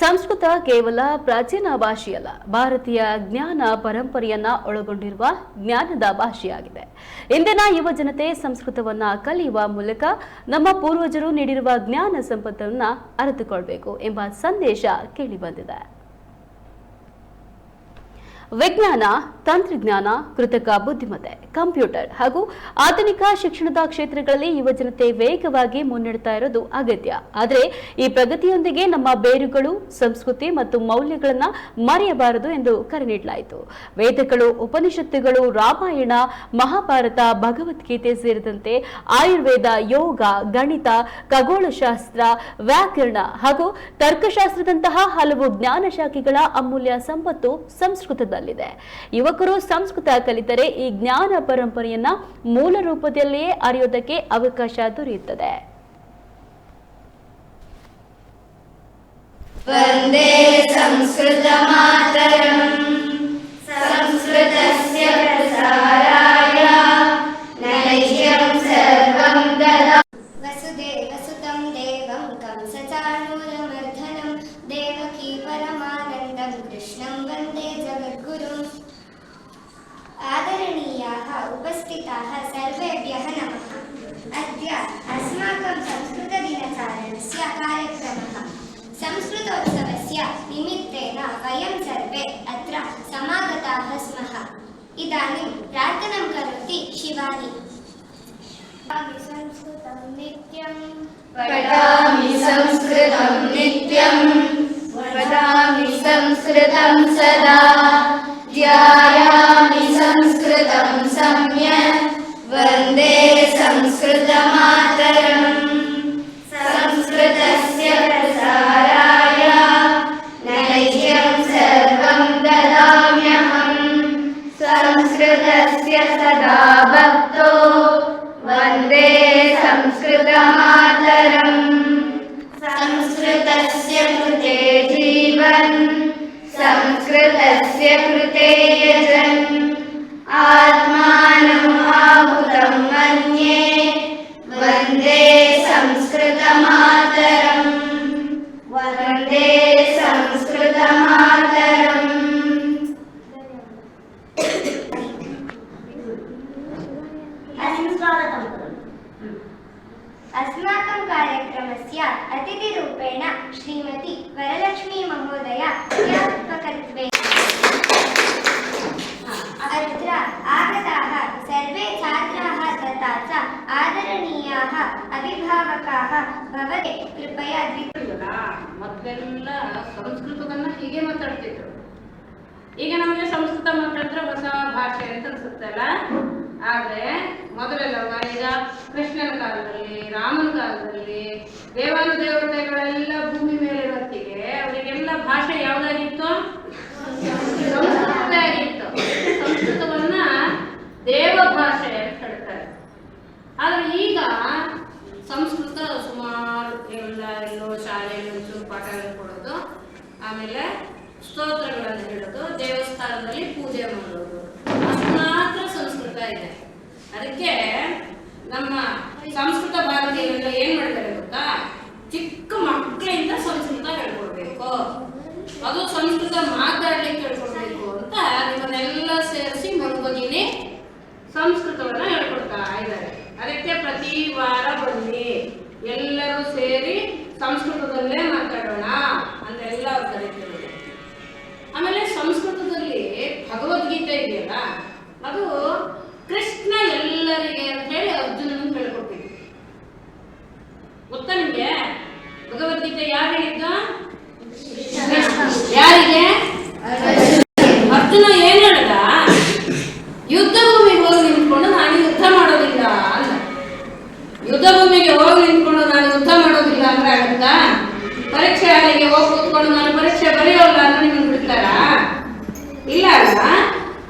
ಸಂಸ್ಕೃತ ಕೇವಲ ಪ್ರಾಚೀನ ಭಾಷೆಯಲ್ಲ, ಭಾರತೀಯ ಜ್ಞಾನ ಪರಂಪರೆಯನ್ನ ಒಳಗೊಂಡಿರುವ ಜ್ಞಾನದ ಭಾಷೆಯಾಗಿದೆ. ಇಂದಿನ ಯುವ ಜನತೆ ಸಂಸ್ಕೃತವನ್ನ ಕಲಿಯುವ ಮೂಲಕ ನಮ್ಮ ಪೂರ್ವಜರು ನೀಡಿರುವ ಜ್ಞಾನ ಸಂಪತ್ತನ್ನು ಅರಿತುಕೊಳ್ಳಬೇಕು ಎಂಬ ಸಂದೇಶ ಕೇಳಿಬಂದಿದೆ. ವಿಜ್ಞಾನ, ತಂತ್ರಜ್ಞಾನ, ಕೃತಕ ಬುದ್ಧಿಮತ್ತೆ, ಕಂಪ್ಯೂಟರ್ ಹಾಗೂ ಆಧುನಿಕ ಶಿಕ್ಷಣದ ಕ್ಷೇತ್ರಗಳಲ್ಲಿ ಯುವಜನತೆ ವೇಗವಾಗಿ ಮುನ್ನಡೆತಾ ಇರೋದು ಅಗತ್ಯ. ಆದರೆ ಈ ಪ್ರಗತಿಯೊಂದಿಗೆ ನಮ್ಮ ಬೇರುಗಳು, ಸಂಸ್ಕೃತಿ ಮತ್ತು ಮೌಲ್ಯಗಳನ್ನು ಮರೆಯಬಾರದು ಎಂದು ಕರೆ ನೀಡಲಾಯಿತು. ವೇದಗಳು, ಉಪನಿಷತ್ತುಗಳು, ರಾಮಾಯಣ, ಮಹಾಭಾರತ, ಭಗವದ್ಗೀತೆ ಸೇರಿದಂತೆ ಆಯುರ್ವೇದ, ಯೋಗ, ಗಣಿತ, ಖಗೋಳಶಾಸ್ತ್ರ, ವ್ಯಾಕರಣ ಹಾಗೂ ತರ್ಕಶಾಸ್ತ್ರದಂತಹ ಹಲವು ಜ್ಞಾನ ಶಾಖೆಗಳ ಅಮೂಲ್ಯ ಸಂಪತ್ತು ಸಂಸ್ಕೃತದಲ್ಲಿ. ಯುವಕರು ಸಂಸ್ಕೃತ ಕಲಿತರೆ ಈ ಜ್ಞಾನ ಪರಂಪರೆಯನ್ನ ಮೂಲ ರೂಪದಲ್ಲಿಯೇ ಅರಿಯೋದಕ್ಕೆ ಅವಕಾಶ ದೊರೆಯುತ್ತದೆ. ವಂದೇ ಸಂಸ್ಕೃತ ಮಾತರಂ ಸಂಸ್ಕೃತಸ್ಯ ಪ್ರಸಾರಾಯ ನೈಷ್ಯಂ ಸರ್ವಂ ದದಾ ವಸುದೇವಸುತಂ ದೇವಂ ಕಂಸಚಾಣೂರಮರ್ಧನಂ ದೇವಕೀ ಪರಮಾನಂದಂ ಕೃಷ್ಣಂ ವಂದೇ ಜಗದ್ಗುರುಂ. ಆದರಣೀಯಾಃ ಉಪಸ್ಥಿತಾಃ ಸರ್ವೇಭ್ಯಃ ನಮಃ. ಅದ್ಯ ಅಸ್ಮಾಕಂ ಸಂಸ್ಕೃತದಿನಾಚರಣಸ್ಯ ಕಾರ್ಯಕ್ರಮः. ಸಂಸ್ಕೃತೋತ್ಸವस्य ನಿಮಿತ್ತೇನ ವಯಂ ಸರ್ವೇ ಅತ್ರ ಸಮಾಗತಾಃ ಸ್ಮಃ. ಇದಾनीं ಪ್ರಾರ್ಥನಾಂ ಕರೋತಿ ಶಿವಾನಿ. ಸಂಸ್ಕೃತಂ ನಿತ್ಯಂ ಪಠಾಮಿ ಸಂಸ್ಕೃತಂ ನಿತ್ಯಂ ವದಾಮಿ ಸಂಸ್ಕೃತಂ ಸದಾ ಧ್ಯಾಯಾಮಿ ಸಂಸ್ಕೃತಂ ಸಮ್ಯಕ್ ವಂದೇ ಸಂಸ್ಕೃತ ಮಾತರಂ ಸಂಸ್ಕೃತಸ್ಯ ಪ್ರಸಾರಾಯ ನೈಷ್ಯಂ ಸರ್ವಂ ದದಾಮ್ಯಹಂ ಸಂಸ್ಕೃತಸ್ಯ ಸದಾ ಭಕ್ತೋ ವಂದೇ ಸಂಸ್ಕೃತ ಮಾತರಂ ಸಂಸ್ಕೃತಸ್ಯ ಕೃತೆ ಜೀವನ್ ಸಂಸ್ಕೃತಸ್ಯ ಕೃತೆ ಯಜನ್ ಆತ್ಮಾನಂ ಆಹುತಂ ಮನ್ಯೇ ವಂದೇ ಸಂಸ್ಕೃತ ಮಾತರಂ ವಂದೇ ಸಂಸ್ಕೃತ ಮಾತರಂ. अस्माकं कार्यक्रमस्य अतिथिरूपेण श्रीमती वरलक्ष्मी महोदया व्यापकत्वे अत्र आगताः सर्वे छात्राः तथा च आदरणीयाः अभिभावकाः भवते कृपया ಮೊದಲೆಲ್ಲ ಸಂಸ್ಕೃತವನ್ನ ಹೀಗೆ ಮಾತಾಡ್ತಿದ್ರು. ಈಗ ನಮಗೆ ಸಂಸ್ಕೃತ ಮಾತಾಡಿದ್ರೆ ಹೊಸ ಭಾಷೆ ಅಂತ ಅನ್ಸುತ್ತಲ್ಲ. ಆದ್ರೆ ಮೊದಲೆಲ್ಲ ಈಗ ಕೃಷ್ಣನ ಕಾಲದಲ್ಲಿ, ರಾಮನ ಕಾಲದಲ್ಲಿ ದೇವಾನುದೇವತೆಗಳೆಲ್ಲ ಭೂಮಿ ಮೇಲೆ ಇರೋತ್ತಿಗೆ ಅವರಿಗೆಲ್ಲ ಭಾಷೆ ಯಾವ್ದಾಗಿತ್ತು? ಸಂಸ್ಕೃತ ಆಗಿತ್ತು. ಸಂಸ್ಕೃತವನ್ನ ದೇವ ಭಾಷೆ ಅಂತ ಹೇಳ್ತಾರೆ. ಆದ್ರೆ ಈಗ ಸಂಸ್ಕೃತ ಸುಮಾರು ಎಲ್ಲೋ ಶಾಲೆಯಲ್ಲಿ ಒಂಚೂರು ಪಾಠ ಹೇಳ್ಕೊಡೋದು, ಆಮೇಲೆ ಸ್ತೋತ್ರಗಳನ್ನು ಹೇಳೋದು, ದೇವಸ್ಥಾನದಲ್ಲಿ ಪೂಜೆ ಮಾಡೋದು, ಅಷ್ಟು ಮಾತ್ರ ಸಂಸ್ಕೃತ ಇದೆ. ಅದಕ್ಕೆ ನಮ್ಮ ಸಂಸ್ಕೃತ ಭಾರತೀಯರೆಲ್ಲ ಏನ್ ಮಾಡ್ತಾರೆ ಗೊತ್ತಾ? ಚಿಕ್ಕ ಮಕ್ಕಳಿಂದ ಸಂಸ್ಕೃತ ಹೇಳ್ಕೊಡ್ಬೇಕು, ಅದು ಸಂಸ್ಕೃತ ಮಾತಾಡ್ಲಿಕ್ಕೆ ಹೇಳ್ಕೊಡ್ಬೇಕು ಅಂತ ನಿಮ್ಮನ್ನೆಲ್ಲ ಸೇರಿಸಿ ಮರುಬಗಿನಿ ಸಂಸ್ಕೃತವನ್ನ ಹೇಳ್ಕೊಡ್ತಾ ಇದ್ದಾರೆ. ಅದಕ್ಕೆ ಪ್ರತಿ ವಾರ ಬನ್ನಿ, ಎಲ್ಲರೂ ಸೇರಿ ಸಂಸ್ಕೃತದಲ್ಲೇ ಮಾತಾಡೋಣ ಅಂತೆಲ್ಲ ಅವ್ರು ಕರೀತಿರೋದು. ಆಮೇಲೆ ಸಂಸ್ಕೃತದಲ್ಲಿ ಭಗವದ್ಗೀತೆ ಇದೆಯಲ್ಲ, ಅದು ಕೃಷ್ಣ ಎಲ್ಲರಿಗೆ ಅಂತ ಹೇಳಿ ಅರ್ಜುನನಿಗೆ ಹೇಳ್ಕೊಟ್ಟಿದ್ದು. ಗೊತ್ತಾ ನಿಮ್ಗೆ? ಭಗವದ್ಗೀತೆ ಯಾರು ಹೇಳಿದ್ದ? ಯಾರಿಗೆ? ಅರ್ಜುನ ಏನ್ ಹೇಳ್ದ? ಯುದ್ಧ ಭೂಮಿಗೆ ಹೋಗಿ ನಿಂತ್ಕೊಂಡು ನಾನು ಯುದ್ಧ ಮಾಡೋದಿಲ್ಲ ಅಂತ. ಯುದ್ಧ ಭೂಮಿಗೆ ಹೋಗಿ ನಿಂತ್ಕೊಂಡು ನಾನು ಯುದ್ಧ ಮಾಡೋದಿಲ್ಲ ಅಂದ್ರೆ ಆಗುತ್ತಾ? ಪರೀಕ್ಷೆ ಹಾಲಿಗೆ ಹೋಗಿ ಕೂತ್ಕೊಂಡು ನಾನು ಪರೀಕ್ಷೆ ಬರೆಯೋಲ್ಲ ಅಂದ್ರೆ ನಿಮ್ಗೆ ಬಿಡ್ತಾರ? ಇಲ್ಲ ಅಲ್ಲ.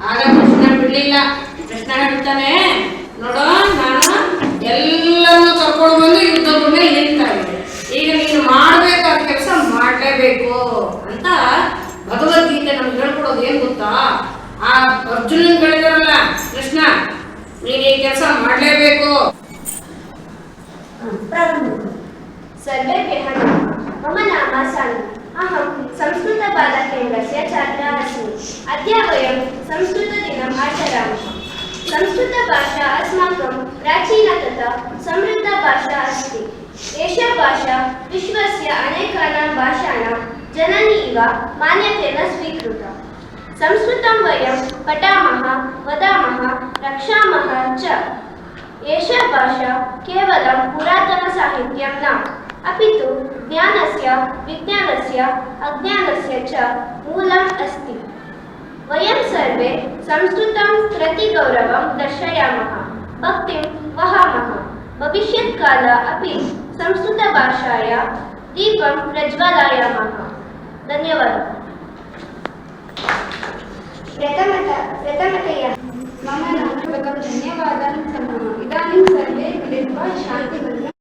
ಆಗ ಕೃಷ್ಣ ಬಿಡ್ಲಿಲ್ಲ. ಕೃಷ್ಣ ಹೇಳ್ತಾನೆ, ನೋಡೋ ನಾನು ಎಲ್ಲರನ್ನು ಕರ್ಕೊಂಡು ಬಂದು ಯುದ್ಧ ಭೂಮಿಯಲ್ಲಿ ನಿಲ್ತಾ ಇದ್ದೆ, ಈಗ ನೀನು ಮಾಡ್ಬೇಕಾದ ಕೆಲಸ ಮಾಡ್ಲೇಬೇಕು ಅಂತ ಭಗವದ್ಗೀತೆ ನಮ್ಗೆ ಹೇಳ್ಕೊಡೋದು. ಏನ್ ಗೊತ್ತಾ? ಆ ಅರ್ಜುನನ್ ಹೇಳಿದಾರಲ್ಲ ಕೃಷ್ಣ, ನೀನ್ ಈ ಕೆಲಸ ಮಾಡ್ಲೇಬೇಕು. सर्वेभ्यः मम नाम सानु अहं संस्कृतबालकेन्द्रस्य छात्रा अस्मि। अद्य वयं संस्कृतदिनम् आचरामः। संस्कृतभाषा अस्माकं प्राचीना तथा समृद्धा भाषा अस्ति। एषा भाषा विश्वस्य अनेकानां भाषाणां जननी इव मान्यतेन स्वीकृता। संस्कृतं वयं पठामः, वदामः, रक्षामः च। एषा भाषा केवलं पुरातनसाहित्यं न, अपि तु ज्ञानस्य, विज्ञानस्य, अज्ञानस्य च मूलम् अस्ति। वयं सर्वे संस्कृतं प्रति गौरवं दर्शयामः, भक्तिं वहामः। भविष्यत्काले अपि संस्कृतभाषाया दीपं प्रज्वालयामः। धन्यवादः। प्रथमतया मम नामकं धन्यवादान् समः। इदानीं सर्वे मिलित्वा शान्तिमन्त्रम्